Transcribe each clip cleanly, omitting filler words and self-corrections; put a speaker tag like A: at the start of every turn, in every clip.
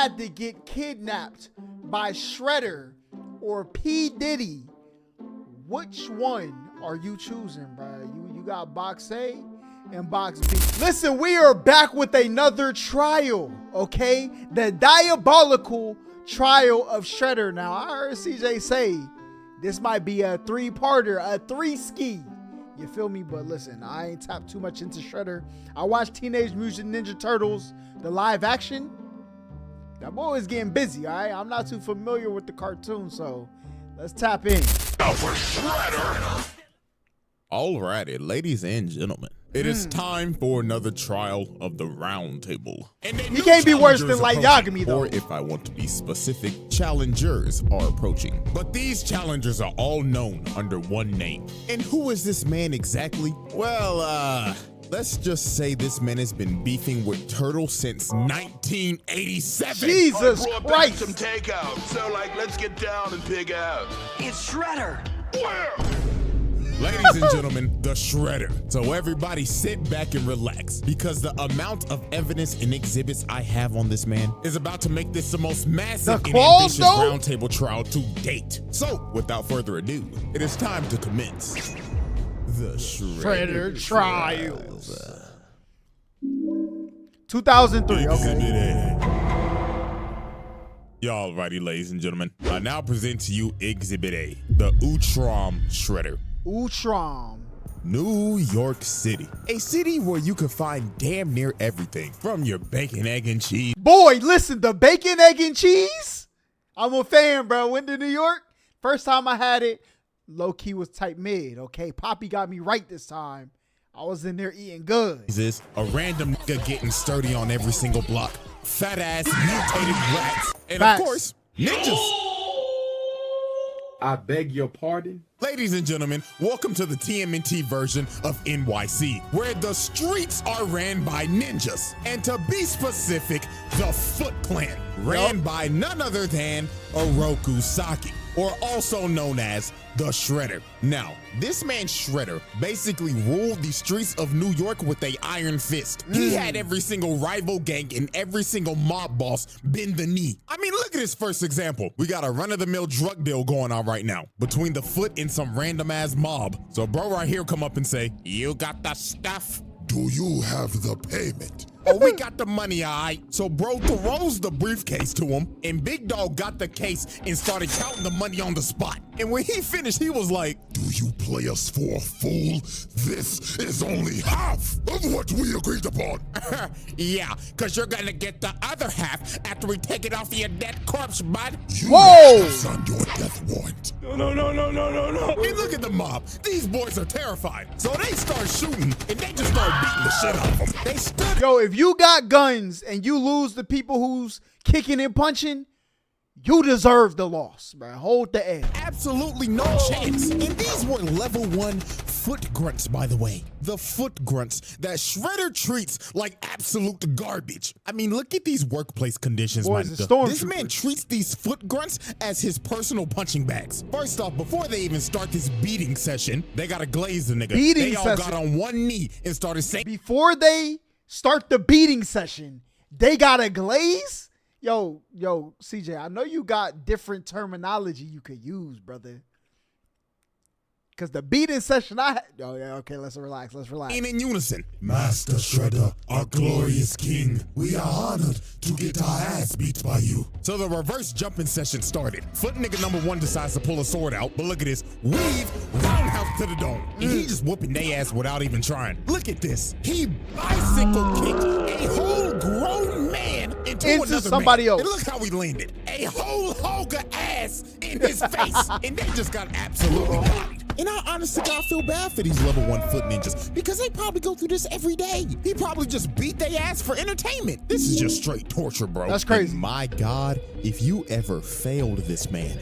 A: had to get kidnapped by Shredder or P. Diddy, which one are you choosing, bro? You got box A and box B. Listen, we are back with another trial, okay? The diabolical trial of Shredder. Now, I heard CJ say this might be a three-parter, a three-ski. You feel me? But listen, I ain't tapped too much into Shredder. I watched Teenage Mutant Ninja Turtles, the live action. That boy is getting busy, all right? I'm not too familiar with the cartoon, so let's tap in.
B: Now for Shredder.
C: Alrighty, ladies and gentlemen, it is time for another trial of the round table. And
A: he can't be worse than Light Yagami, though.
C: Or if I want to be specific, challengers are approaching. But these challengers are all known under one name. And who is this man exactly? Well, let's just say this man has been beefing with Turtle since 1987.
A: Jesus
B: I brought back
A: Christ.
B: some takeout, so let's get down and pig out.
D: It's Shredder.
B: Where?
C: Ladies and gentlemen, the Shredder. So everybody sit back and relax, because the amount of evidence and exhibits I have on this man is about to make this the most massive and ambitious roundtable trial to date. So without further ado, it is time to commence the
A: Shredder trials. 2003, okay.
C: Exhibit A. Y'all righty, ladies and gentlemen. I now present to you Exhibit A, the Utrom Shredder.
A: Utrom.
C: New York City, a city where you can find damn near everything from your bacon, egg, and cheese.
A: Boy, listen, the bacon, egg, and cheese? I'm a fan, bro. Went to New York. First time I had it, low-key was type mid, okay? Poppy got me right this time. I was in there eating good.
C: Is a random nigga getting sturdy on every single block, fat ass mutated rats, and
A: Facts.
C: of course, ninjas.
E: I beg your pardon?
C: Ladies and gentlemen, welcome to the TMNT version of NYC, where the streets are ran by ninjas. And to be specific, the Foot Clan, ran by none other than Oroku Saki, or also known as the Shredder. Now, this man Shredder basically ruled the streets of New York with a iron fist. He had every single rival gang and every single mob boss bend the knee. I mean, look at his first example. We got a run-of-the-mill drug deal going on right now between the Foot and some random ass mob. So bro right here come up and say, "You got the stuff?
B: Do you have the payment?
C: Oh, we got the money, all right." So bro throws the briefcase to him, and Big Dog got the case and started counting the money on the spot. And when he finished, he was like,
B: Do you play us for a fool? This is only half of what we agreed upon.
C: "Yeah, because you're going to get the other half after we take it off your dead corpse, bud."
B: You signed your death warrant.
C: No. Hey, look at the mob. These boys are terrified. So they start shooting, and they just start beating the shit out of them. They stood.
A: Yo, if you got guns and you lose the people who's kicking and punching, you deserve the loss, bro. Hold the L.
C: Absolutely no chance. And these were level 1 foot grunts, by the way. The foot grunts that Shredder treats like absolute garbage. I mean, look at these workplace conditions,
A: Boys,
C: man.
A: the stormtroopers.
C: This man treats these foot grunts as his personal punching bags. First off, before they even start this beating session, they gotta glaze the nigga. They all got on one knee and started saying,
A: before they start the beating session, they got a glaze? Yo, CJ, I know you got different terminology you could use, brother. Because the beating session I had... Oh, yeah, okay, let's relax.
C: in unison.
B: Master Shredder, our glorious king, we are honored to get our ass beat by you.
C: So the reverse jumping session started. Foot nigga number 1 decides to pull a sword out, but look at this. Weave, roundhouse to the dome. And he just whooping their ass without even trying. Look at this. He bicycle kicked a whole grown man into
A: somebody else.
C: And look how he landed. A whole Hoga ass in his face. And they just got absolutely bodied. And I honestly God feel bad for these level 1 foot ninjas, because they probably go through this every day. He probably just beat their ass for entertainment. This is just straight torture, bro.
A: That's crazy.
C: And my God, if you ever failed this man.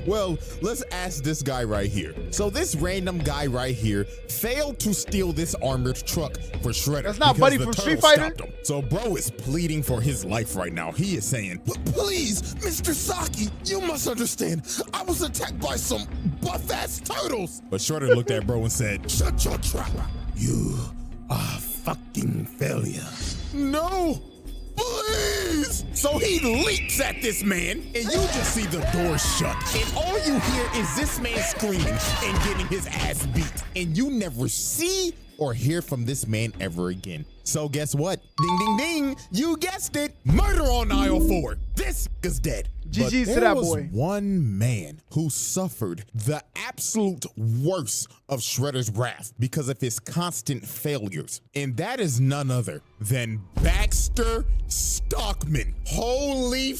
C: Well, let's ask this guy right here. So this random guy right here failed to steal this armored truck for Shredder.
A: That's not
C: because
A: Buddy
C: the
A: from
C: turtle
A: Street Fighter?
C: stopped him. So bro is pleading for his life right now. He is saying,
B: Please, Mr. Saki, you must understand. I was attacked by some buff-ass turtles.
C: but Shredder looked at bro and said,
B: Shut your trap. You are fucking failure.
C: "No, please." So he leaps at this man, and you just see the door shut. And all you hear is this man screaming and getting his ass beat. And you never see or hear from this man ever again. So guess what? Ding, ding, ding. You guessed it. Murder on aisle 4. This is dead.
A: GG's to
C: There
A: that
C: was
A: boy.
C: one man who suffered the absolute worst of Shredder's wrath because of his constant failures. And that is none other than Baxter Stockman. Holy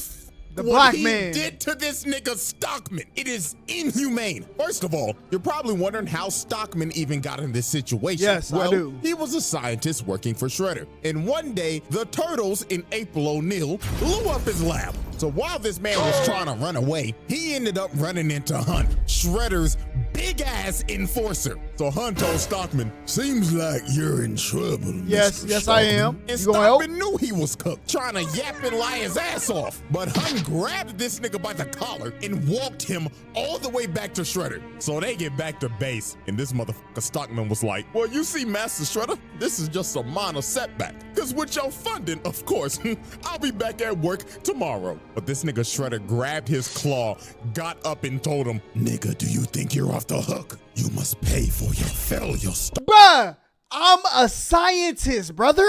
A: The
C: what
A: black
C: he
A: man.
C: did to this nigga Stockman. It is inhumane. First of all, you're probably wondering how Stockman even got in this situation.
A: Yes, I
C: well,
A: do.
C: He was a scientist working for Shredder. And one day, the Turtles in April O'Neil blew up his lab. So while this man was trying to run away, he ended up running into Hunt, Shredder's big ass enforcer. So Hunt told Stockman, "Seems like you're in trouble,
A: Yes,
C: Mr.
A: yes, I
C: Stockman."
A: am.
C: And
A: You gonna help?
C: Stockman knew he was cooked, trying to yap and lie his ass off. But Hunt grabbed this nigga by the collar and walked him all the way back to Shredder. So they get back to base, and this motherfucker Stockman was like, "Well, you see, Master Shredder, this is just a minor setback. Because with your funding, of course, I'll be back at work tomorrow." But this nigga Shredder grabbed his claw, got up and told him, "Nigga, do you think you're off the hook? You must pay for your failure."
A: Bruh, I'm a scientist, brother.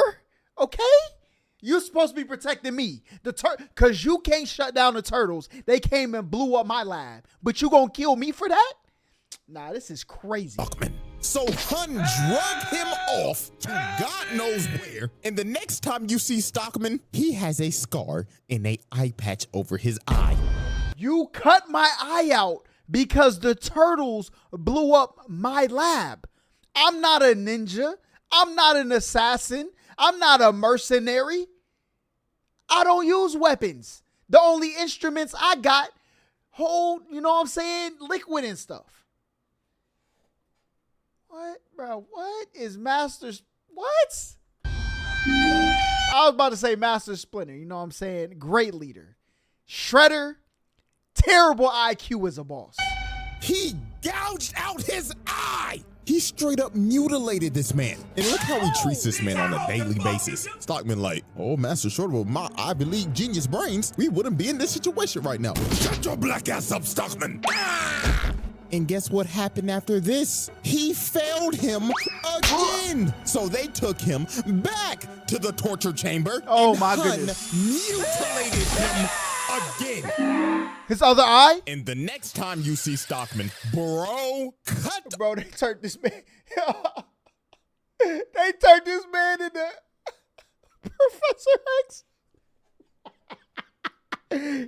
A: Okay? You're supposed to be protecting me. Cause you can't shut down the Turtles. They came and blew up my lab. But you gonna kill me for that? Nah, this is crazy.
C: Stockman. So Hun drug him off to God knows where, and the next time you see Stockman, he has a scar and a eye patch over his eye.
A: You cut my eye out because the Turtles blew up my lab. I'm not a ninja. I'm not an assassin. I'm not a mercenary. I don't use weapons. The only instruments I got hold, you know what I'm saying, liquid and stuff. What, bro? What is Master's? What? I was about to say Master Splinter. You know what I'm saying? Great leader. Shredder, terrible IQ as a boss.
C: He gouged out his eye. He straight up mutilated this man. And look how he treats this man on a daily basis. Stockman like, "Oh, Master Shredder, with my Ivy League genius brains, we wouldn't be in this situation right now." "Shut your black ass up, Stockman." And guess what happened after this? He failed him again. So they took him back to the torture chamber.
A: Oh,
C: and
A: my
C: Hun
A: goodness.
C: mutilated him again.
A: His other eye?
C: And the next time you see Stockman, bro, cut.
A: Bro, they turned this man. They turned this man into Professor X.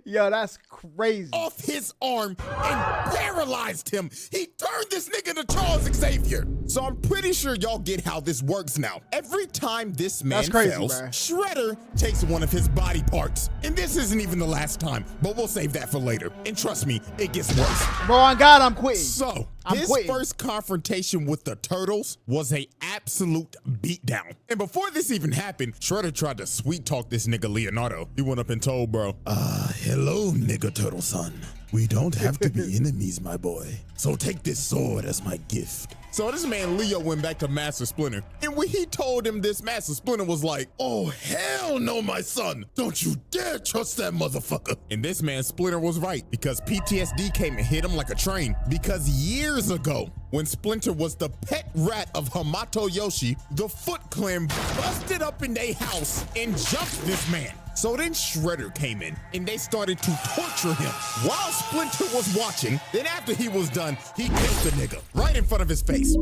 A: Yo, that's crazy.
C: Off his arm and paralyzed him. He turned this nigga into Charles Xavier. So I'm pretty sure y'all get how this works now. Every time this man
A: That's crazy,
C: fails,
A: bruh.
C: Shredder takes one of his body parts. And this isn't even the last time, but we'll save that for later. And trust me, it gets worse.
A: Bro, on God, I'm quitting.
C: So,
A: I'm
C: his
A: quitting.
C: first confrontation with the Turtles was a absolute beatdown. And before this even happened, Shredder tried to sweet talk this nigga Leonardo. He went up and told bro, "Hello, nigga Turtle son. We don't have to be enemies, my boy. So take this sword as my gift." So this man Leo went back to Master Splinter, and when he told him this, Master Splinter was like, "Oh, hell no, my son. Don't you dare trust that motherfucker." And this man Splinter was right, because PTSD came and hit him like a train. Because years ago, when Splinter was the pet rat of Hamato Yoshi, the Foot Clan busted up in their house and jumped this man. So then Shredder came in, and they started to torture him while Splinter was watching. Then after he was done, he killed the nigga right in front of his face.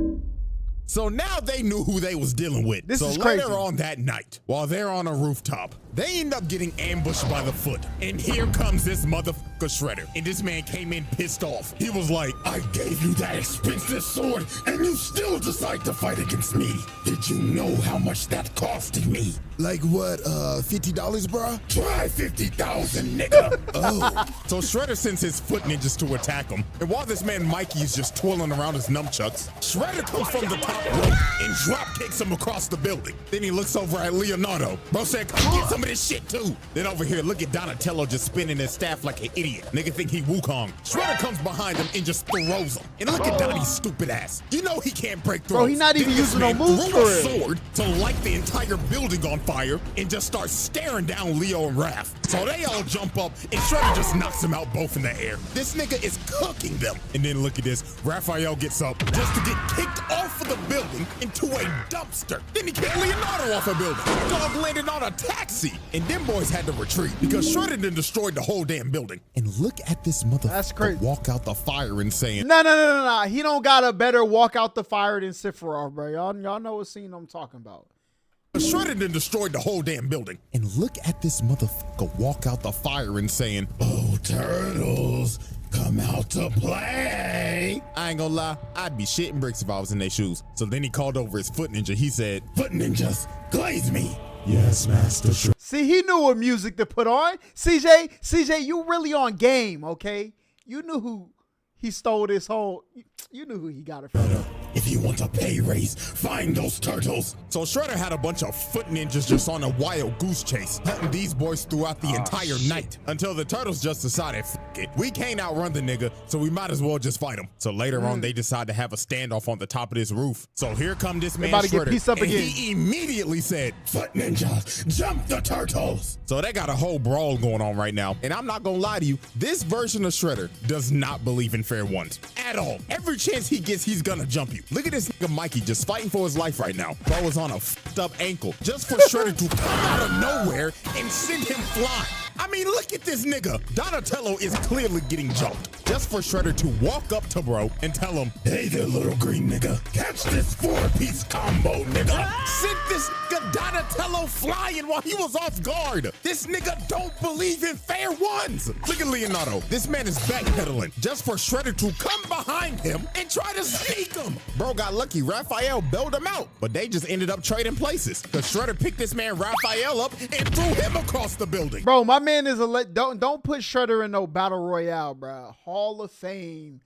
C: So now they knew who they was dealing with.
A: This
C: so
A: is
C: later
A: crazy.
C: on that night, while they're on a rooftop, they end up getting ambushed by the Foot. And here comes this motherfucker Shredder. And this man came in pissed off. He was like, "I gave you that expensive sword, and you still decide to fight against me. Did you know how much that costed me?" "Like what, $50, bruh?" "Try 50,000, nigga." Oh. So Shredder sends his foot ninjas to attack him. And while this man Mikey is just twirling around his nunchucks, Shredder comes from the top top rope and drop kicks him across the building. Then he looks over at Leonardo. Bro said, come get some of this shit too. Then over here, look at Donatello just spinning his staff like an idiot. Nigga think he Wukong. Shredder comes behind him and just throws him. And look at Donnie's stupid ass. You know he can't break throws.
A: Bro, he not even
C: Then this
A: using no
C: man
A: moves
C: threw
A: for
C: a
A: it.
C: sword to light the entire building on fire and just starts staring down Leo and Raph. So they all jump up and Shredder just knocks them out both in the air. This nigga is cooking them. And then look at this. Raphael gets up just to get kicked off of the building into a dumpster. Then he kicked Leonardo off a building. Dog landed on a taxi. And them boys had to retreat because Shredder then destroyed the whole damn building. And look at this
A: That's crazy.
C: motherfucker walk out the fire and saying,
A: No. He don't got a better walk out the fire than Sephiroth, bro. Y'all know what scene I'm talking about.
C: Shredded and destroyed the whole damn building. And look at this motherfucker walk out the fire and saying, oh, turtles, come out to play. I ain't gonna lie, I'd be shitting bricks if I was in their shoes. So then he called over his foot ninja. He said, foot ninjas, glaze me. Yes, Master Shredder.
A: See, he knew what music to put on. CJ, you really on game, okay? You knew who he stole this whole, you knew who he got it from.
C: If you want a pay raise, find those turtles. So Shredder had a bunch of foot ninjas just on a wild goose chase, hunting these boys throughout the entire night until the turtles just decided, F it, we can't outrun the nigga, so we might as well just fight him. So later on, they decide to have a standoff on the top of this roof. So here come this man
A: about to get
C: Shredder,
A: pieced up
C: and
A: again.
C: he immediately said, foot ninjas, jump the turtles. So they got a whole brawl going on right now. And I'm not gonna lie to you, this version of Shredder does not believe in fair ones at all. Every chance he gets, he's gonna jump you. Look at this nigga Mikey just fighting for his life right now. Bro is on a fucked up ankle just for Shredder to come out of nowhere and send him flying. I mean, look at this nigga. Donatello is clearly getting jumped just for Shredder to walk up to bro and tell him, hey there, little green nigga. Catch this 4-piece combo, nigga. Sent this nigga Donatello flying while he was off guard. This nigga don't believe in fair ones. Look at Leonardo. This man is backpedaling just for Shredder to come behind him and try to sneak him. Bro got lucky. Raphael bailed him out, but they just ended up trading places because Shredder picked this man Raphael up and threw him across the building.
A: Bro, my man is don't put Shredder in no battle royale, bro. Hall of Fame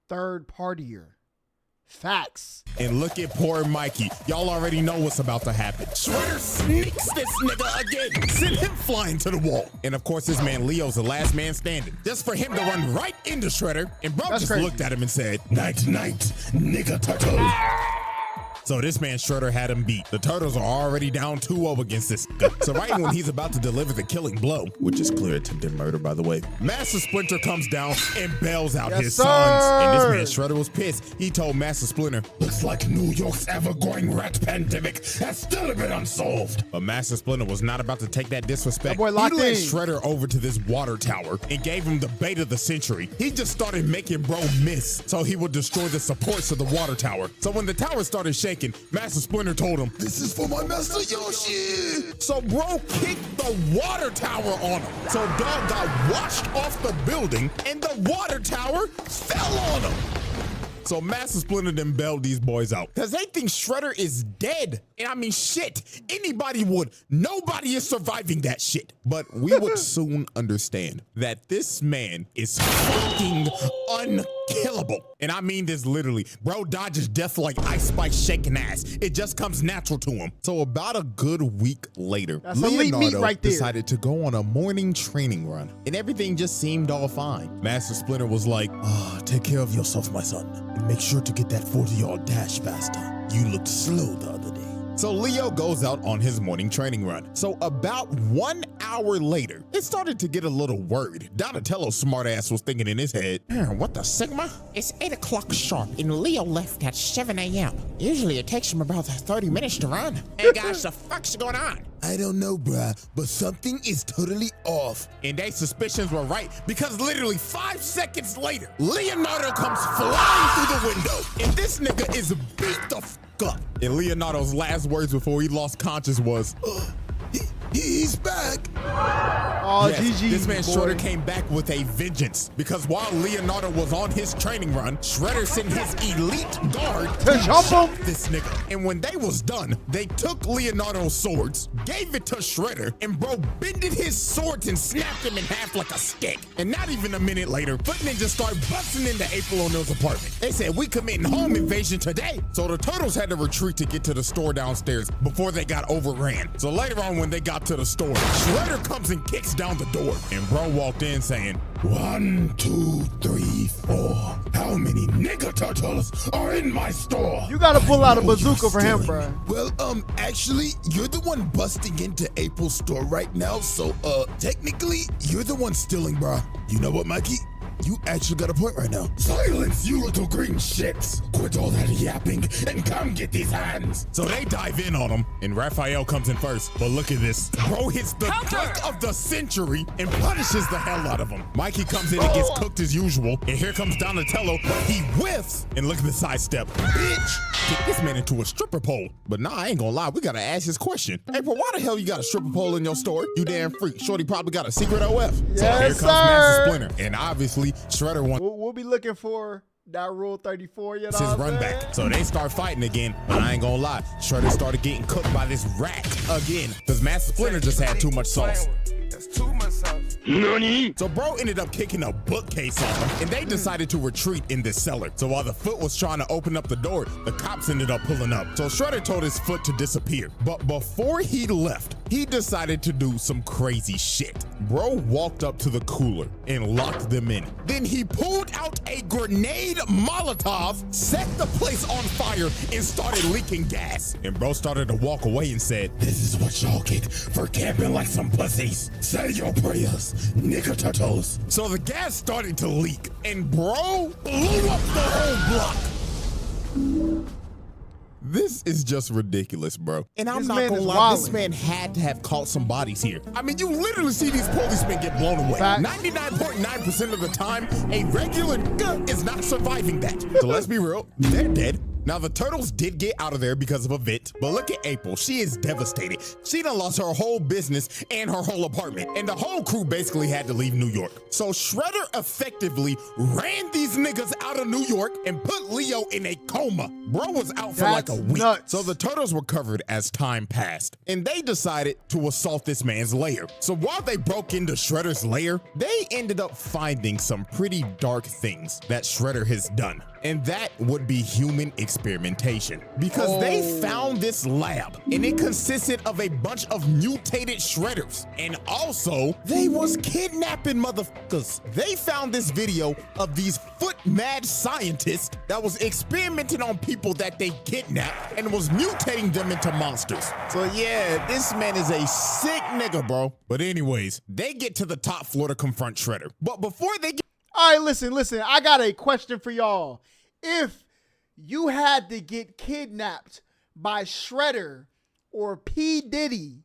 A: third partier. Facts.
C: And look at poor Mikey. Y'all already know what's about to happen. Shredder sneaks this nigga again. Send him flying to the wall. And of course, this man Leo's the last man standing. Just for him to run right into Shredder. And bro just looked at him and said, night, night, nigga turtle. So this man Shredder had him beat. The turtles are already down 2-0 against this nigga. So right when he's about to deliver the killing blow, which is clear attempted murder, by the way, Master Splinter comes down and bails out his sons. And this man Shredder was pissed. He told Master Splinter, looks like New York's ever-growing rat pandemic has still been unsolved. But Master Splinter was not about to take that disrespect.
A: That boy locked
C: he led
A: in.
C: Shredder over to this water tower and gave him the bait of the century. He just started making bro miss so he would destroy the supports of the water tower. So when the tower started shaking, Master Splinter told him, this is for my Master Yoshi. So bro kicked the water tower on him. So dog got washed off the building and the water tower fell on him. So Master Splinter then bailed these boys out because they think Shredder is dead. And I mean, shit, anybody would. Nobody is surviving that shit. But we would soon understand that this man is fucking unkillable. And I mean this literally. Bro dodges death like Ice Spice shaking ass. It just comes natural to him. So about a good week later,
A: That's elite meat
C: Leonardo
A: right there.
C: decided to go on a morning training run. And everything just seemed all fine. Master Splinter was like, take care of yourself, my son. And make sure to get that 40-yard dash faster. You looked slow the other day. So Leo goes out on his morning training run. So about 1 hour later, it started to get a little worried. Donatello's smartass was thinking in his head, what the Sigma?
D: It's 8 o'clock sharp, and Leo left at 7 a.m. Usually it takes him about 30 minutes to run. Hey guys, the fuck's going on?
B: I don't know, bruh, but something is totally off.
C: And their suspicions were right because literally 5 seconds later, Leonardo comes flying through the window. And this nigga is beat the fuck up. And Leonardo's last words before he lost conscience was,
B: He's back.
A: Oh, Oh,
C: Yes,
A: GG,
C: this man
A: boy.
C: Shredder came back with a vengeance because while Leonardo was on his training run, Shredder sent his elite guard
A: To jump
C: shock
A: him.
C: this nigga. And when they was done, they took Leonardo's swords, gave it to Shredder, and bro bended his swords and snapped him in half like a stick. And not even a minute later, Foot Ninja started busting into April O'Neil's apartment. They said, we committing home invasion today. So the Turtles had to retreat to get to the store downstairs before they got overran. So later on when they got to the store, Shredder comes and kicks down the door. And bro walked in saying,
B: 1, 2, 3, 4. How many nigga turtles are in my store?
A: You gotta pull out a
B: I know
A: bazooka
B: you're
A: for him,
B: stealing.
A: bro.
B: Well, actually, you're the one busting into April's store right now, so, technically, you're the one stealing, bro. You know what, Mikey? You actually got a point right now. Silence, you little green shits. Quit all that yapping and come get these hands.
C: so they dive in on him, and Raphael comes in first. But look at this. Bro hits the dunk of the century and punishes the hell out of him. Mikey comes in and gets cooked as usual. And here comes Donatello. He whiffs. And look at the sidestep. Bitch, kick this man into a stripper pole. But nah, I ain't gonna lie. We gotta ask this question. April, why the hell you got a stripper pole in your store? You damn freak. Shorty probably got a secret OF. So
A: Yes,
C: here comes
A: sir.
C: Master Splinter. And obviously, Shredder wants
A: We'll be looking for that Rule 34, you know
C: his
A: what I'm
C: run
A: saying?
C: back. So they start fighting again, but I ain't gonna lie, Shredder started getting cooked by this rat again, because Master Splinter just had too much sauce.
F: That's too much sauce.
C: So bro ended up kicking a bookcase on him, and they decided to retreat in this cellar. So while the Foot was trying to open up the door, the cops ended up pulling up. So Shredder told his Foot to disappear. But before he left, he decided to do some crazy shit. Bro walked up to the cooler and locked them in. Then he pulled out a grenade Molotov, set the place on fire, and started leaking gas. And bro started to walk away and said,
B: This is what y'all get for camping like some pussies. Say your prayers, nigga turtles.
C: so the gas started to leak, and bro blew up the whole block. This is just ridiculous, bro. And I'm
A: This
C: not
A: man
C: gonna
A: is
C: lie,
A: wildin'.
C: this man had to have caught some bodies here. I mean, you literally see these policemen get blown away.
A: Fact.
C: 99.9% of the time, a regular nigga is not surviving that. So let's be real, they're dead. Now, the Turtles did get out of there because of a vent, but look at April. She is devastated. She done lost her whole business and her whole apartment, and the whole crew basically had to leave New York. So Shredder effectively ran these niggas out of New York and put Leo in a coma. Bro was out for like a
A: That's
C: week.
A: nuts.
C: So the Turtles were covered as time passed, and they decided to assault this man's lair. So while they broke into Shredder's lair, they ended up finding some pretty dark things that Shredder has done. And that would be human experimentation. Because they found this lab, and it consisted of a bunch of mutated Shredders. And also, they was kidnapping motherfuckers. They found this video of these foot mad scientists that was experimenting on people that they kidnapped and was mutating them into monsters. So yeah, this man is a sick nigga, bro. But anyways, they get to the top floor to confront Shredder. But before they get
A: All right, listen. I got a question for y'all. If you had to get kidnapped by Shredder or P. Diddy,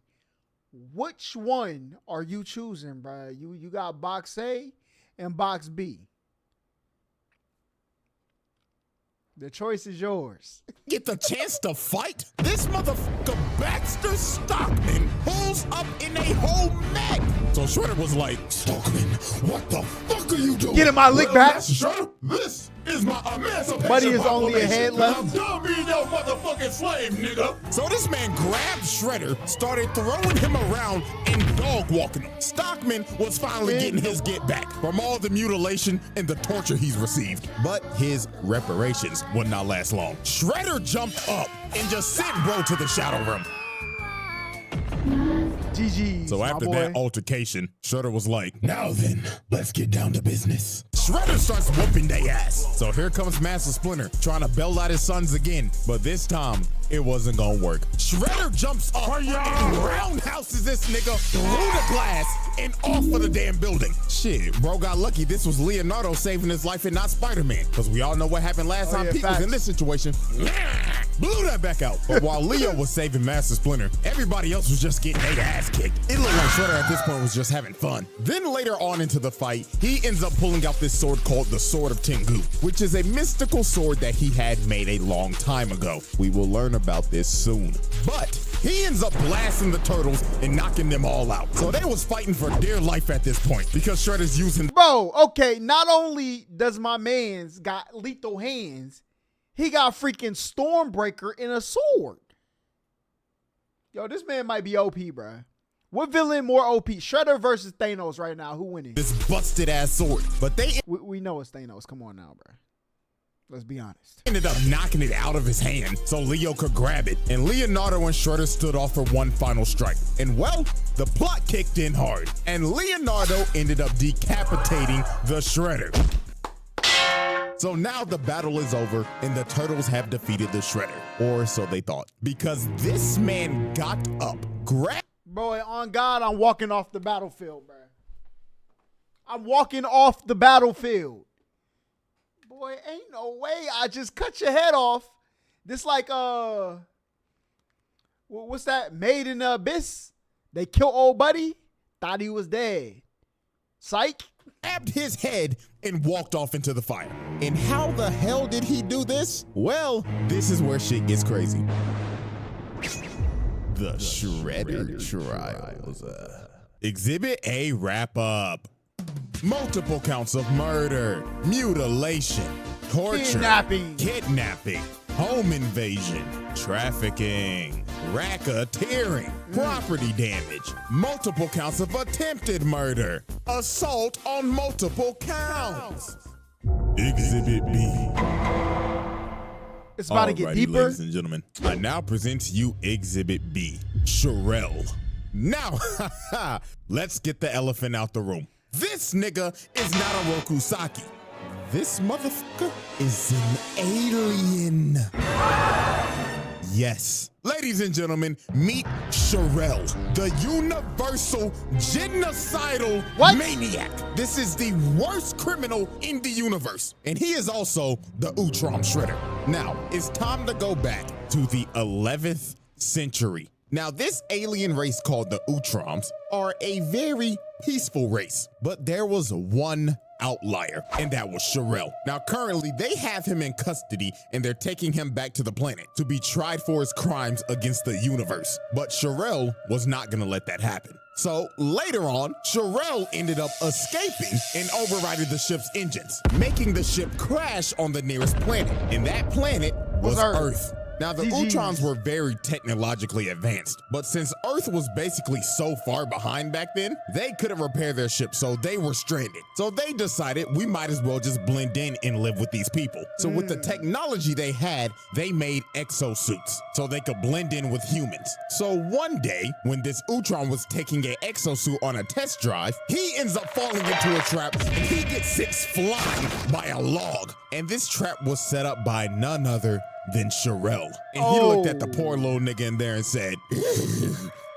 A: which one are you choosing, bro? You got box A and box B. The choice is yours.
C: get the chance to fight, this motherfucker Baxter Stockman pulls up in a whole mech. So Shredder was like,
B: Stockman, what the fuck are you doing?
A: Get in my lick back.
B: Shredder, this is my emancipation
A: Buddy is only a
B: proclamation.
A: head left.
B: I'm done being your motherfucking slave, nigga.
C: so this man grabbed Shredder, started throwing him around and dog walking him. Stockman was finally getting his get back from all the mutilation and the torture he's received. But his reparations would not last long. Shredder jumped up and just sent bro to the shadow room.
A: GG.
C: So after that altercation, Shredder was like,
B: Now then, let's get down to business.
C: Shredder starts whooping they ass. So here comes Master Splinter trying to bail out his sons again. But this time, it wasn't gonna work. Shredder jumps up and roundhouses this nigga through the glass and off of the damn building. Shit, bro got lucky. This was Leonardo saving his life and not Spider-Man. Because we all know what happened last time
A: yeah,
C: Pete was
A: facts.
C: in this situation. blew that back out. But while Leo was saving Master Splinter, everybody else was just getting their ass kicked. It looked like Shredder at this point was just having fun. Then later on into the fight, he ends up pulling out this sword called the Sword of Tengu, which is a mystical sword that he had made a long time ago. We will learn about this soon. But he ends up blasting the turtles and knocking them all out. So they was fighting for dear life at this point because Shredder's using...
A: Bro, okay, not only does my man's got lethal hands, he got freaking Stormbreaker and a sword. Yo, this man might be OP, bro. What villain more OP? Shredder versus Thanos right now. Who winning?
C: this busted ass sword. But they
A: We know it's Thanos. Come on now, bro. Let's be honest.
C: ended up knocking it out of his hand so Leo could grab it. And Leonardo and Shredder stood off for one final strike. And well, the plot kicked in hard. And Leonardo ended up decapitating the Shredder. So now the battle is over and the turtles have defeated the Shredder. Or so they thought. Because this man got up, grabbed...
A: Boy, on God, I'm walking off the battlefield, bro. I'm walking off the battlefield. Boy, ain't no way I just cut your head off. This like, what's that? Made in the Abyss? They killed old buddy, thought he was dead. Psych.
C: grabbed his head and walked off into the fire. And how the hell did he do this? Well, this is where shit gets crazy. The Shredder Trials. Exhibit A wrap up. Multiple counts of murder, mutilation, torture, kidnapping, home invasion, trafficking, racketeering, property damage, multiple counts of attempted murder, assault on multiple counts. Exhibit B.
A: It's about to get deeper.
C: Ladies and gentlemen, I now present to you Exhibit B, Sherelle. Now, let's get the elephant out the room. This nigga is not a Rokusaki. This motherfucker is an alien. Yes. Ladies and gentlemen, meet Sherelle, the universal genocidal maniac. This is the worst criminal in the universe. And he is also the Utrom Shredder. Now, it's time to go back to the 11th century. Now, this alien race called the Utroms are a very peaceful race, but there was one outlier, and that was Sherelle. Now, currently, they have him in custody, and they're taking him back to the planet to be tried for his crimes against the universe. But Sherelle was not gonna let that happen. So later on, Sherelle ended up escaping and overriding the ship's engines, making the ship crash on the nearest planet, and that planet was Earth. Now, the Utroms were very technologically advanced, but since Earth was basically so far behind back then, they couldn't repair their ship, so they were stranded. So they decided we might as well just blend in and live with these people. So with the technology they had, they made exosuits so they could blend in with humans. So one day, when this Utrom was taking an exosuit on a test drive, he ends up falling into a trap and he gets sent flying by a log. And this trap was set up by none other than Sherelle. And he looked at the poor little nigga in there and said,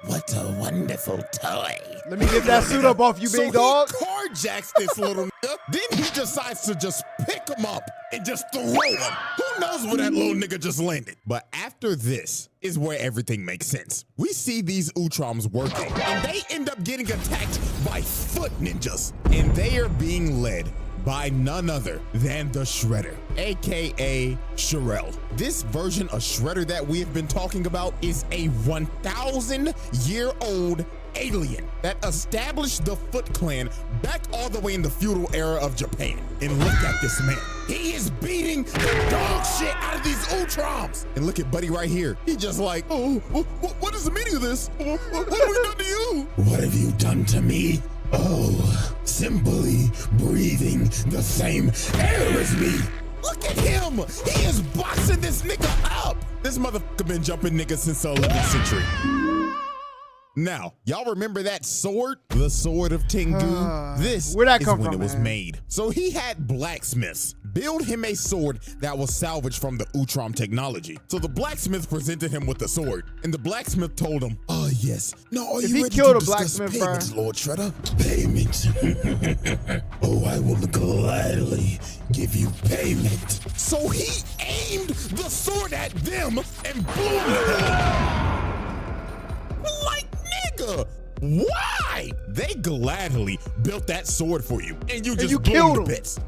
C: "What a wonderful toy.
A: Let me get that suit up off you, big dog."
C: So he carjacks this little nigga. Then he decides to just pick him up and just throw him. Who knows where that little nigga just landed? But after this is where everything makes sense. We see these Utroms working, and they end up getting attacked by foot ninjas. And they are being led by none other than the Shredder, aka Sherelle. This version of Shredder that we have been talking about is a 1,000-year-old alien that established the Foot Clan back all the way in the feudal era of Japan. And look at this man. He is beating the dog shit out of these Utroms. And look at Buddy right here. He just like, oh, what is the meaning of this? What have we done to you? What have you done to me? Oh, simply breathing the same air as me. Look at him. He is boxing this nigga up. This motherfucker been jumping niggas since the 11th century. Now, y'all remember that sword? The sword of Tengu? This
A: where'd that
C: is
A: come
C: when
A: from,
C: it was
A: man?
C: made. So he had blacksmiths build him a sword that was salvaged from the Utrom technology. So the blacksmith presented him with the sword, and the blacksmith told him,
B: Oh, yes. Now, are
A: If
B: you
A: he
B: ready
A: killed
B: to
A: a
B: discuss
A: blacksmith,
B: payments,
A: bruh.
B: Lord Shredder? Payment. Oh, I will gladly give you payment.
C: so he aimed the sword at them and blew them. Like, nigga, why? They gladly built that sword for you, and you just
A: you
C: blew
A: killed
C: them to
A: him.
C: bits.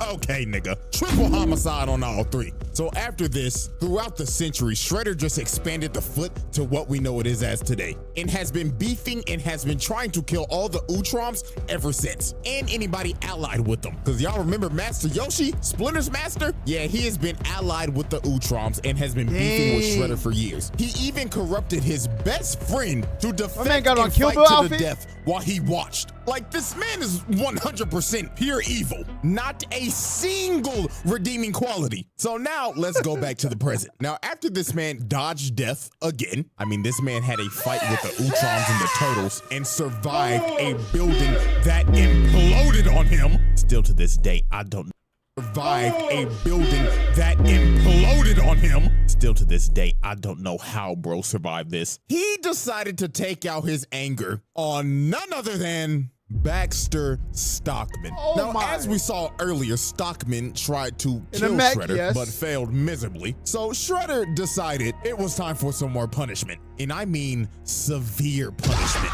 C: Okay, nigga. Triple homicide on all three. So after this, throughout the centuries, Shredder just expanded the foot to what we know it is as today, and has been beefing and has been trying to kill all the Utroms ever since, and anybody allied with them. Because y'all remember Master Yoshi, Splinter's master? Yeah, he has been allied with the Utroms and has been beefing with Shredder for years. He even corrupted his best friend to
A: man
C: defend
A: got on
C: and
A: Kill
C: fight
A: Bill
C: to the
A: outfit?
C: death while he watched. Like, this man is 100% pure evil. Not a single redeeming quality. So now let's go back to the present. Now, after this man dodged death again, I mean, this man had a fight with the Utroms and the Turtles and survived a building that imploded on him. Still to this day, I don't know. Survived a building that imploded on him. Still to this day, I don't know how bro survived this. He decided to take out his anger on none other than Baxter Stockman.
A: Oh
C: now,
A: my.
C: as we saw earlier, Stockman tried to
A: In a
C: kill
A: mech,
C: Shredder,
A: yes.
C: but failed miserably. So Shredder decided it was time for some more punishment. And I mean severe punishment.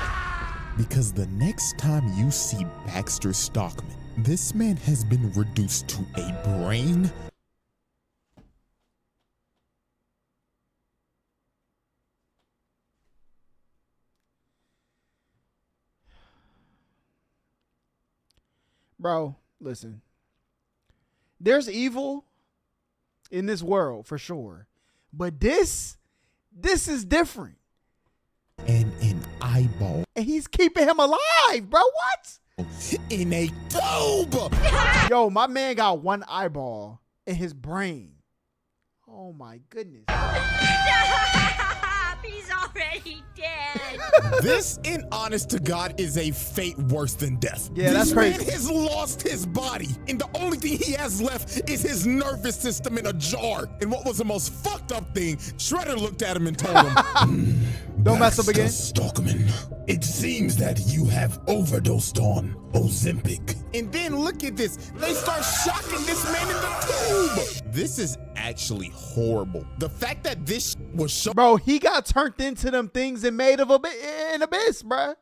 C: Because the next time you see Baxter Stockman, this man has been reduced to a brain.
A: Bro, listen. There's evil in this world for sure. But this is different.
C: And an eyeball
A: And he's keeping him alive, bro. What?
C: in a tube.
A: Yo, my man got one eyeball in his brain. Oh my goodness.
F: He's already dead.
C: This, in honest to God, is a fate worse than death.
A: Yeah, that's
C: this
A: crazy.
C: man has lost his body, and the only thing he has left is his nervous system in a jar. And what was the most fucked up thing, Shredder looked at him and told him,
A: Don't mess up
B: Baxter
A: again.
B: Stockman, it seems that you have overdosed on Ozempic.
C: and then look at this. They start shocking this man in the tube. This is actually horrible. The fact that this was shown
A: Bro, he got turned into them things and made of an abyss, bro.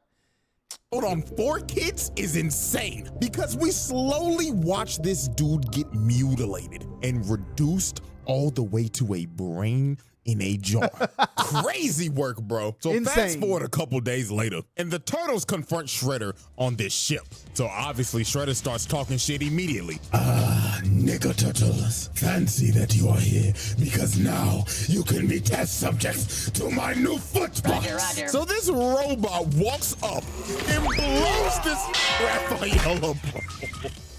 C: on 4 kids is insane, because we slowly watch this dude get mutilated and reduced all the way to a brain in a jar. Crazy work, bro. So fast
A: Insane.
C: forward a couple days later, and the Turtles confront Shredder on this ship. So obviously Shredder starts talking shit immediately.
B: Nigga Turtles, fancy that you are here because now you can be test subjects to my new footbox.
C: So this robot walks up and blows this Raphael up.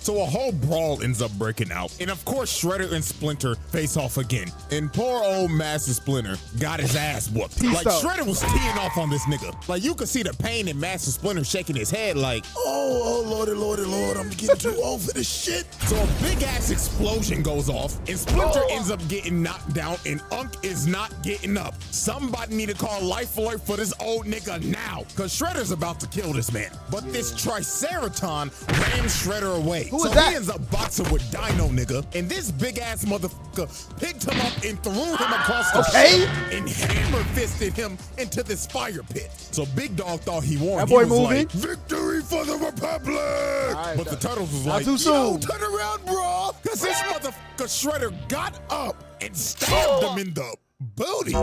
C: So a whole brawl ends up breaking out. And of course, Shredder and Splinter face off again. And poor old Master Splinter got his ass whooped.
A: Peace
C: Like,
A: out.
C: Shredder was teeing off on this nigga. Like, you could see the pain in Master Splinter shaking his head like,
B: Oh, lordy, lordy, lord, I'm getting too old for this shit.
C: so a big ass explosion goes off, and Splinter ends up getting knocked down, and Unk is not getting up. Somebody need to call Life Alert for this old nigga now, cause Shredder's about to kill this man. But this Triceraton rams Shredder away.
A: Who
C: so
A: is that?
C: he ends up boxing with Dino nigga, and this big ass motherfucker picked him up and threw him across the
A: Okay.
C: ship and hammer fisted him into this fire pit. So Big Dog thought he won.
A: That boy
C: He was
A: moving.
C: like,
B: Victory for the Republic!
A: Alright,
C: but the Turtles was
A: not
C: like,
A: too
C: yo,
A: soon.
C: turn around, bro. Cause this motherfucker Shredder got up and stabbed him in the booty.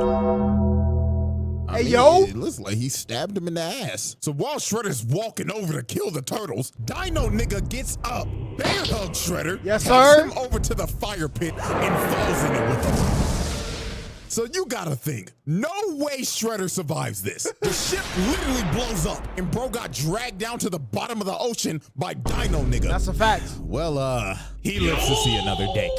C: I
A: Hey,
C: mean,
A: yo.
C: It looks like he stabbed him in the ass. So while Shredder's walking over to kill the Turtles, Dino nigga gets up, bear hugs Shredder,
A: Yes,
C: takes
A: sir.
C: him over to the fire pit and falls in it with him. So you gotta think, no way Shredder survives this. The ship literally blows up, and bro got dragged down to the bottom of the ocean by Dino nigga.
A: That's a fact.
C: Well, he lives to see another day.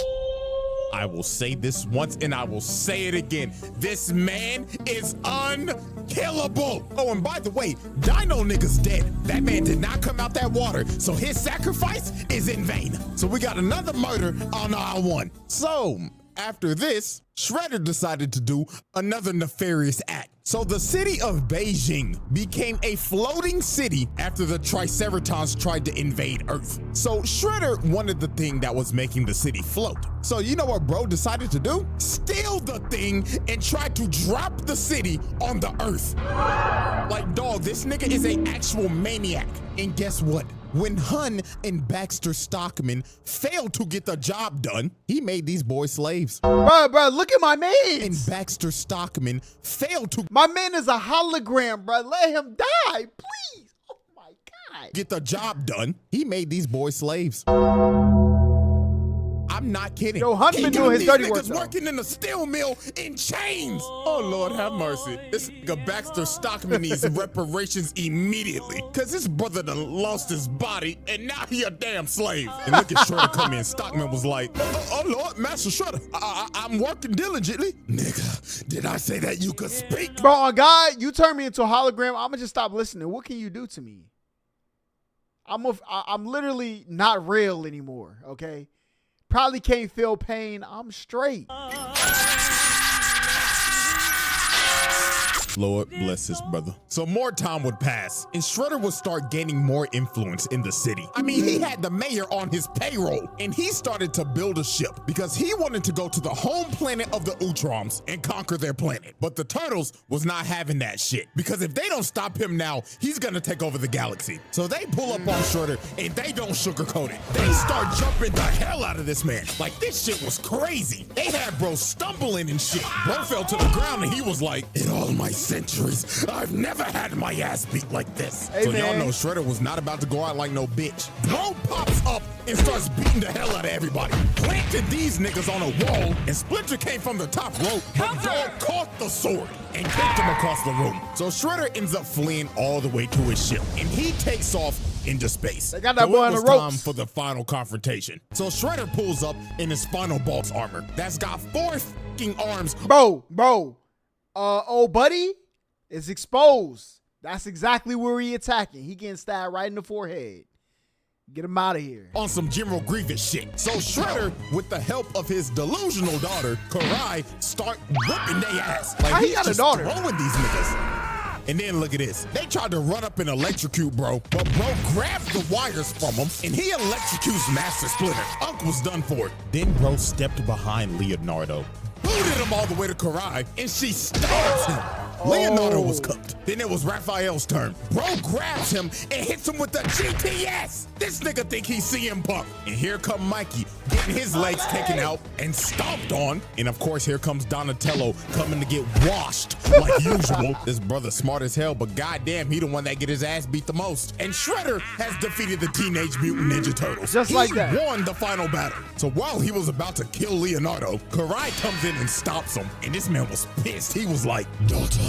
C: I will say this once and I will say it again. This man is unkillable. Oh, and by the way, Dino nigga's dead. That man did not come out that water, so his sacrifice is in vain. So we got another murder on aisle 1. So after this, Shredder decided to do another nefarious act. So the city of Beijing became a floating city after the Triceratons tried to invade Earth. So Shredder wanted the thing that was making the city float. So you know what bro decided to do? Steal the thing and try to drop the city on the Earth. Like, dog, this nigga is an actual maniac. And guess what? When Hun and Baxter Stockman failed to get the job done, he made these boys slaves.
A: Bro, look at my man.
C: And Baxter Stockman failed to
A: My man is a hologram, bro. Let him die, please. Oh my God.
C: get the job done. He made these boys slaves. I'm not kidding.
A: Yo, Hunt
C: He
A: been
C: got
A: doing his
C: these
A: dirty
C: niggas
A: work, though.
C: working in the steel mill in chains. Oh, Lord, have mercy. This nigga Baxter Stockman needs reparations immediately, because his brother done lost his body, and now he a damn slave. And look at Shredder come in. Stockman was like, oh Lord, Master Shredder, I'm working diligently.
B: Nigga, did I say that you could speak?
A: Bro, on God, you turn me into a hologram, I'm gonna just stop listening. What can you do to me? I'm literally not real anymore, okay? Probably can't feel pain. I'm straight.
C: Lord bless his brother. So more time would pass, and Shredder would start gaining more influence in the city. I mean, he had the mayor on his payroll, and he started to build a ship because he wanted to go to the home planet of the Utroms and conquer their planet. But the Turtles was not having that shit, because if they don't stop him now, he's gonna take over the galaxy. So they pull up on Shredder, and they don't sugarcoat it. They start jumping the hell out of this man. Like, this shit was crazy. They had bro stumbling and shit. Bro fell to the ground, and he was like,
B: In all my centuries, I've never had my ass beat like this.
A: Hey,
C: so
A: man.
C: y'all know Shredder was not about to go out like no bitch. Bro pops up and starts beating the hell out of everybody. Planted these niggas on a wall, and Splinter came from the top rope, but y'all caught the sword and kicked him across the room. So Shredder ends up fleeing all the way to his ship, and he takes off into space.
A: They got that
C: So
A: boy
C: it
A: on the
C: was
A: ropes.
C: time for the final confrontation. So Shredder pulls up in his final boss armor that's got 4 fucking arms.
A: Bro, old buddy is exposed. That's exactly where he attacking. He getting stabbed right in the forehead. Get him out of here.
C: On some General Grievous shit. So Shredder, with the help of his delusional daughter, Karai, start whipping their ass. Like,
A: How he
C: he's
A: got a
C: just
A: daughter?
C: throwing these niggas. And then look at this. They tried to run up and electrocute bro, but bro grabs the wires from him, and he electrocutes Master Splinter. Unc was done for. Then bro stepped behind Leonardo, booted him all the way to Karai, and she stabs him. Leonardo was cooked. Then it was Raphael's turn. Bro grabs him and hits him with the GTS. This nigga think he's CM Punk. And here come Mikey, getting his legs taken out and stomped on. And of course, here comes Donatello coming to get washed like usual. This brother smart as hell, but goddamn, he the one that get his ass beat the most. And Shredder has defeated the Teenage Mutant Ninja Turtles.
A: Just like that.
C: He won the final battle. So while he was about to kill Leonardo, Karai comes in and stops him. And this man was pissed. He was like,
B: Daughter,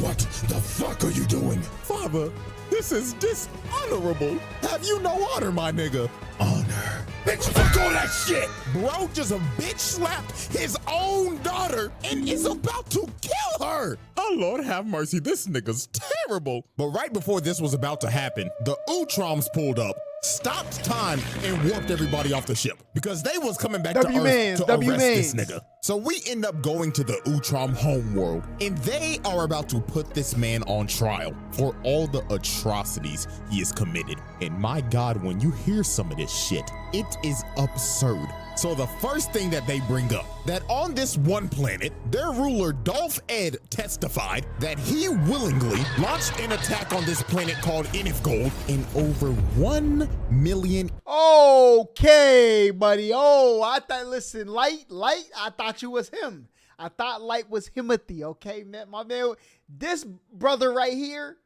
B: what the fuck are you doing?
C: Father, this is dishonorable. Have you no honor, my nigga?
B: Honor. Bitch, fuck all that shit.
C: Bro just a bitch slapped his own daughter and is about to kill her. Oh, Lord have mercy. This nigga's terrible. But right before this was about to happen, the Utroms pulled up, stopped time, and warped everybody off the ship because they was coming back to Earth to arrest this nigga. So we end up going to the Utrom homeworld, and they are about to put this man on trial for all the atrocities he has committed. And my God, when you hear some of this shit, it is absurd. So the first thing that they bring up, that on this one planet, their ruler Dolph Ed testified that he willingly launched an attack on this planet called Inifgold in over 1 million.
A: Okay, buddy. Oh, I thought, listen, Light, I thought you was him. I thought Light was Himothy, okay, man. My man, this brother right here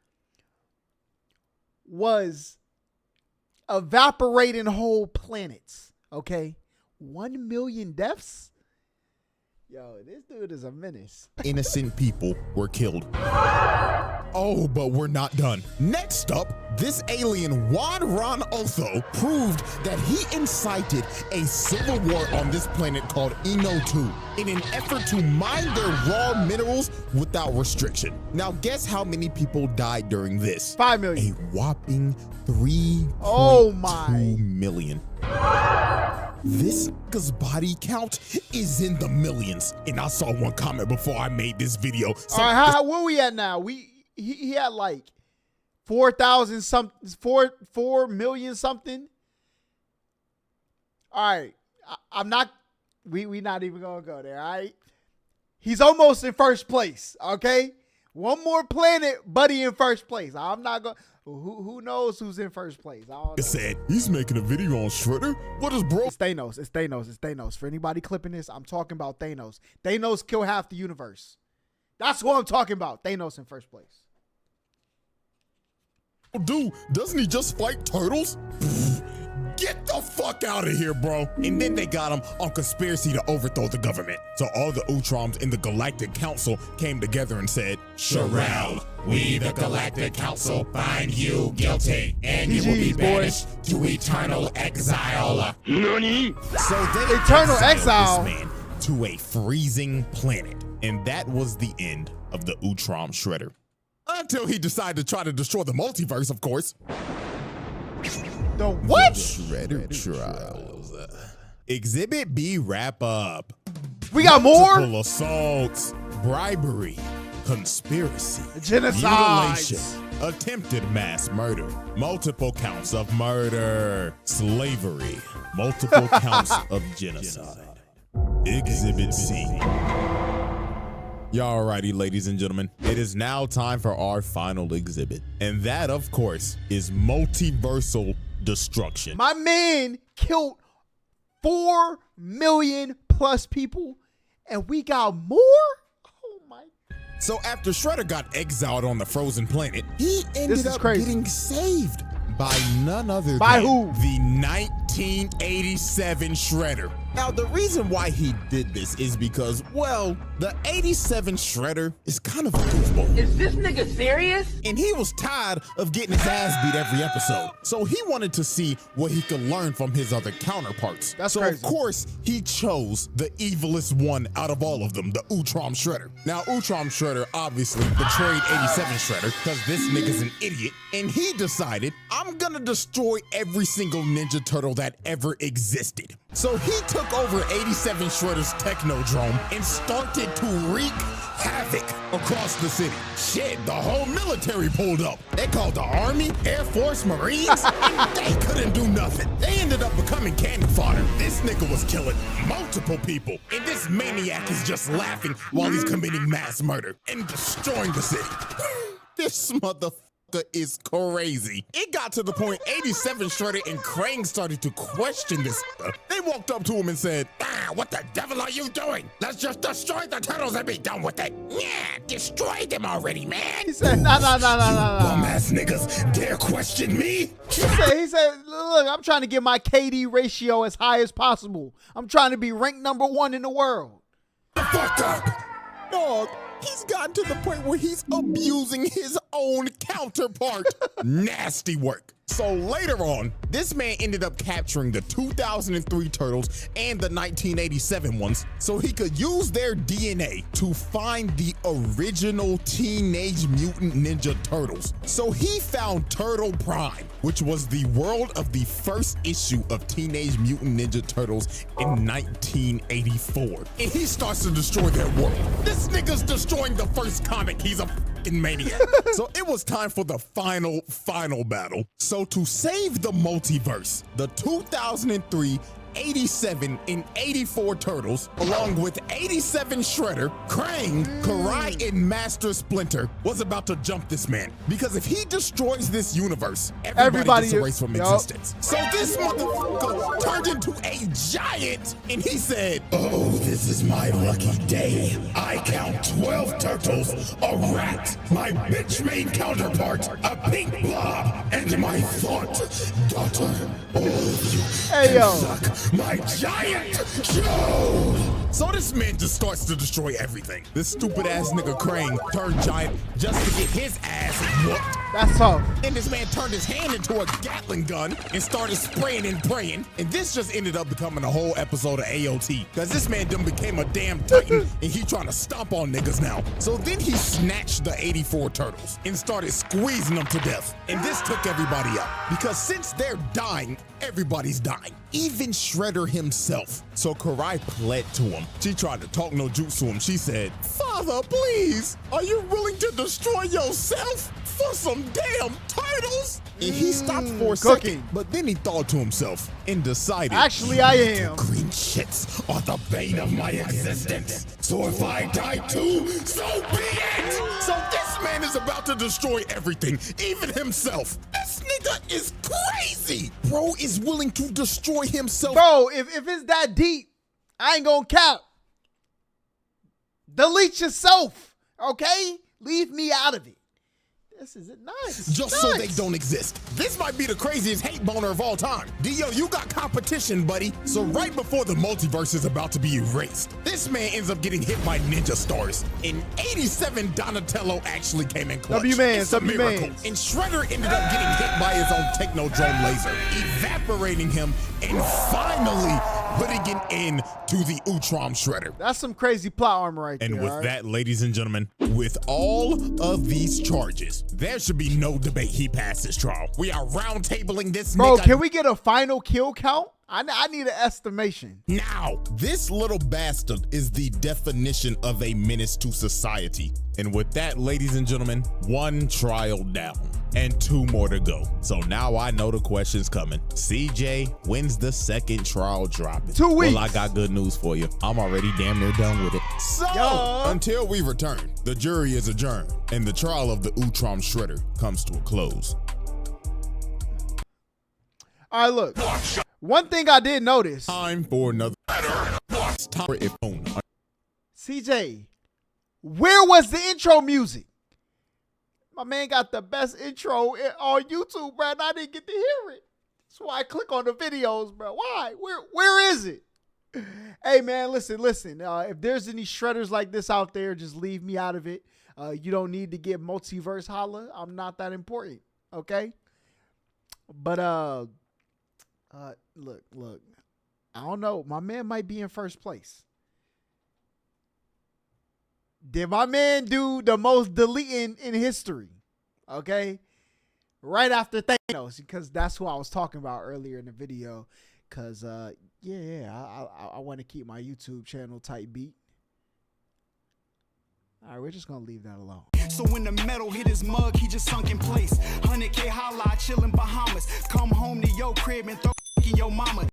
A: was evaporating whole planets, okay? 1 million deaths? Yo, this dude is a menace.
C: Innocent people were killed. Oh, but we're not done. Next up, this alien Juan Ron Otho proved that he incited a civil war on this planet called Eno 2 in an effort to mine their raw minerals without restriction. Now guess how many people died during this?
A: 5 million.
C: A whopping 3.2
A: Oh my.
C: million. This nigga's body count is in the millions. And I saw one comment before I made this video.
A: All right, where we at now? He had like 4,000 something, 4 million something. All right, I'm not. We not even gonna go there. All right, he's almost in first place. Okay, one more planet, buddy, in first place. I'm not gonna. Who knows who's in first place? I don't know.
C: It said he's making a video on Shredder. What is bro?
A: It's Thanos. It's Thanos. It's Thanos. For anybody clipping this, I'm talking about Thanos. Thanos killed half the universe. That's what I'm talking about. Thanos in first place.
C: Dude, doesn't he just fight turtles? Get the fuck out of here, bro. And then they got him on conspiracy to overthrow the government. So all the Utroms in the Galactic Council came together and said, Sherelle, we the Galactic Council find you guilty, and you will be banished to eternal exile. NANI? So they
A: Eternal
C: exiled
A: exile?
C: this man to a freezing planet. And that was the end of the Utrom Shredder. Until he decided to try to destroy the multiverse, of course.
A: The what?
C: Shredder Trials. Exhibit B wrap up.
A: We got more?
C: Multiple assaults, bribery, conspiracy,
A: Genocide,
C: mutilation, attempted mass murder, multiple counts of murder, slavery, multiple counts of genocide. Exhibit C. Y'all righty, ladies and gentlemen, it is now time for our final exhibit. And that, of course, is multiversal destruction.
A: My man killed 4 million plus people, and we got more? Oh my.
C: So after Shredder got exiled on the frozen planet, he ended up
A: crazy.
C: getting saved by none other
A: By
C: than
A: who?
C: the 1987 Shredder. Now, the reason why he did this is because, well, the 87 Shredder is kind of a goofball.
G: Is this nigga serious?
C: And he was tired of getting his ass beat every episode. So he wanted to see what he could learn from his other counterparts.
A: That's
C: so
A: crazy.
C: Of course, he chose the evilest one out of all of them, the Utrom Shredder. Now, Utrom Shredder obviously betrayed 87 Shredder because this nigga's an idiot. And he decided, I'm gonna destroy every single Ninja Turtle that ever existed. So he took over 87 Shredder's Technodrome and started to wreak havoc across the city. Shit, the whole military pulled up. They called the Army, Air Force, Marines, and they couldn't do nothing. They ended up becoming cannon fodder. This nigga was killing multiple people, and this maniac is just laughing while he's committing mass murder and destroying the city. This motherfucker is crazy. It got to the point 87 Shredder and Krang started to question this. They walked up to him and said, what the devil are you doing? Let's just destroy the turtles and be done with it. Yeah, destroy them already, man.
A: He said, no.
B: Bum-ass niggas dare question me?
A: He said, look, I'm trying to get my KD ratio as high as possible. I'm trying to be ranked #1 in the world.
B: Fuck up.
C: Dog, he's gotten to the point where he's abusing his own counterpart. Nasty work. So later on, this man ended up capturing the 2003 turtles and the 1987 ones so he could use their DNA to find the original Teenage Mutant Ninja Turtles. So he found Turtle Prime, which was the world of the first issue of Teenage Mutant Ninja Turtles in 1984. And he starts to destroy their world. This nigga's destroying the first comic. He's a fucking maniac. So it was time for the final battle. So to save the multiverse, the 2003, 87, and 84 Turtles, along with 87 Shredder, Krang, Karai, and Master Splinter, was about to jump this man. Because if he destroys this universe, everybody gets erased from existence. So this motherfucker turned into a giant, and he said,
B: Oh, this is my lucky day. I count 12 turtles, a rat, my bitch-made counterpart, a pink blob, and my thought daughter. All of you
A: Hey,
B: can
A: yo.
B: suck my giant shield.
C: So this man just starts to destroy everything. This stupid ass nigga Crane turned giant just to get his ass whooped.
A: That's tough.
C: And this man turned his hand into a Gatling gun and started spraying and praying. And this just ended up becoming a whole episode of AOT. Cause this man done became a damn titan and he trying to stomp on niggas now. So then he snatched the 84 turtles and started squeezing them to death. And this took everybody out. Because since they're dying, everybody's dying. Even Shredder himself. So Karai pled to him. She tried to talk no jutsu to him. She said, "Father, please, are you willing to destroy yourself for some damn turtles?" And he stopped for a second, but then he thought to himself and decided,
A: Actually, I am.
B: Green shits are the bane of my existence. So if I die too, so be it.
C: so this man is about to destroy everything, even himself. This nigga is crazy. Bro is willing to destroy himself.
A: Bro, if it's that deep, I ain't gonna cap. Delete yourself, okay? Leave me out of it. This is nice.
C: Just so they don't exist. This might be the craziest hate boner of all time. Dio, you got competition, buddy. So right before the multiverse is about to be erased, this man ends up getting hit by ninja stars. And 87 Donatello actually came in clutch. It's a miracle. And Shredder ended up getting hit by his own Technodrome laser, evaporating him and finally putting an end to the Utrom Shredder.
A: That's some crazy plot armor right there.
C: And with
A: all right?
C: that, ladies and gentlemen, with all of these charges, there should be no debate he passed this trial. We are round tabling this
A: Bro,
C: nigga.
A: can we get a final kill count? I need an estimation.
C: Now, this little bastard is the definition of a menace to society. And with that, ladies and gentlemen, one trial down and 2 more to go. So now I know the question's coming. CJ, when's the second trial dropping?
A: 2 weeks.
C: Well, I got good news for you. I'm already damn near done with it. So, until we return, the jury is adjourned and the trial of the Utrom Shredder comes to a close.
A: All right, look. One thing I did notice.
C: Time for another. It's time for it on.
A: CJ, where was the intro music? My man got the best intro on YouTube, bro, and I didn't get to hear it. That's why I click on the videos, bro. Why? Where is it? Hey, man, listen. If there's any shredders like this out there, just leave me out of it. You don't need to get multiverse Holla. I'm not that important, okay? But, look. I don't know. My man might be in first place. Did my man do the most deleting in history? Okay. Right after Thanos, because that's who I was talking about earlier in the video. Because, I want to keep my YouTube channel tight beat. All right, we're just going to leave that alone.
G: So when the metal hit his mug, he just sunk in place. 100K Holla, chillin' Bahamas. Come home to your crib and throw in your mama.